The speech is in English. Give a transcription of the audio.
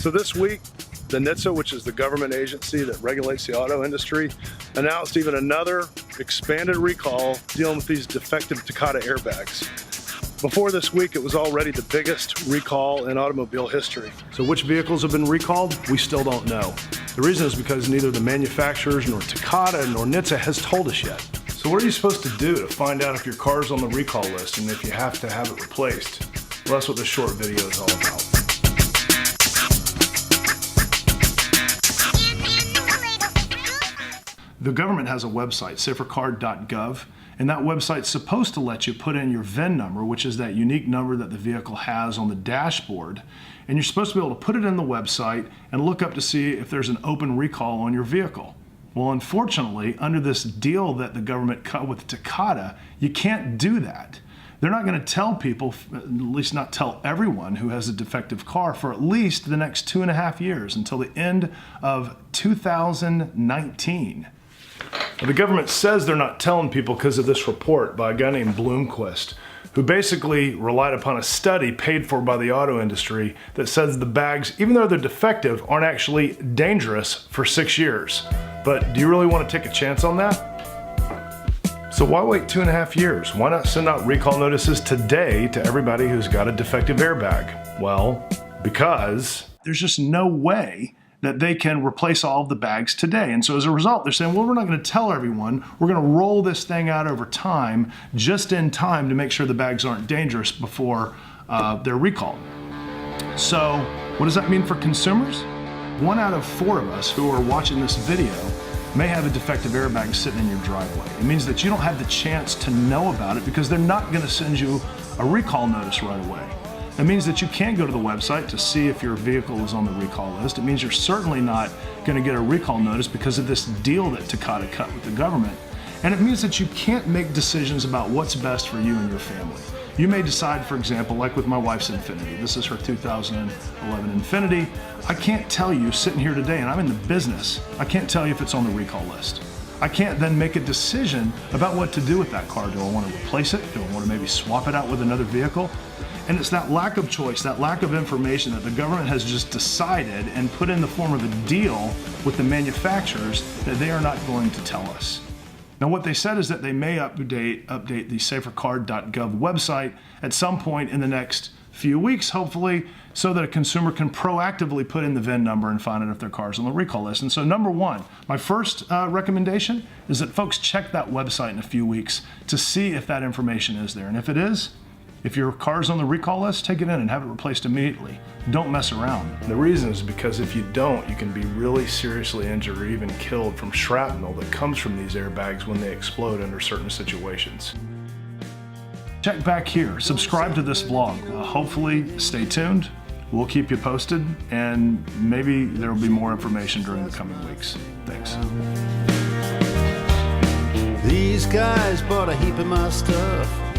So this week, the NHTSA, which is the government agency that regulates the auto industry, announced even another expanded recall dealing with these defective Takata airbags. Before this week, it was already the biggest recall in automobile history. So which vehicles have been recalled? We still don't know. The reason is because neither the manufacturers nor Takata nor NHTSA has told us yet. So what are you supposed to do to find out if your car's on the recall list and if you have to have it replaced? Well, that's what this short video is all about. The government has a website, safercar.gov, and that website's supposed to let you put in your VIN number, which is that unique number that the vehicle has on the dashboard. And you're supposed to be able to put it in the website and look up to see if there's an open recall on your vehicle. Well, unfortunately, under this deal that the government cut with Takata, you can't do that. They're not going to tell people, at least not tell everyone who has a defective car, for at least the next 2.5 years until the end of 2019. Now, the government says they're not telling people because of this report by a guy named Bloomquist, who basically relied upon a study paid for by the auto industry that says the bags, even though they're defective, aren't actually dangerous for 6 years. But do you really want to take a chance on that? So why wait 2.5 years? Why not send out recall notices today to everybody who's got a defective airbag? Well, because there's just no way that they can replace all of the bags today. And so as a result, they're saying, well, we're not going to tell everyone. We're going to roll this thing out over time, just in time to make sure the bags aren't dangerous before they're recalled. So what does that mean for consumers? 1 out of 4 of us who are watching this video may have a defective airbag sitting in your driveway. It means that you don't have the chance to know about it because they're not going to send you a recall notice right away. It means that you can't go to the website to see if your vehicle is on the recall list. It means you're certainly not going to get a recall notice because of this deal that Takata cut with the government. And it means that you can't make decisions about what's best for you and your family. You may decide, for example, like with my wife's Infiniti. This is her 2011 Infiniti. I can't tell you, sitting here today, and I'm in the business, I can't tell you if it's on the recall list. I can't then make a decision about what to do with that car. Do I want to replace it? Do I want to maybe swap it out with another vehicle? And it's that lack of choice, that lack of information that the government has just decided and put in the form of a deal with the manufacturers that they are not going to tell us. Now, what they said is that they may update the safercar.gov website at some point in the next few weeks, hopefully, so that a consumer can proactively put in the VIN number and find out if their car's on the recall list. And so number one, my first recommendation is that folks check that website in a few weeks to see if that information is there. And if it is, if your car's on the recall list, take it in and have it replaced immediately. Don't mess around. The reason is because if you don't, you can be really seriously injured or even killed from shrapnel that comes from these airbags when they explode under certain situations. Check back here, subscribe to this vlog. Hopefully, stay tuned. We'll keep you posted, and maybe there will be more information during the coming weeks. Thanks. These guys bought a heap of my stuff.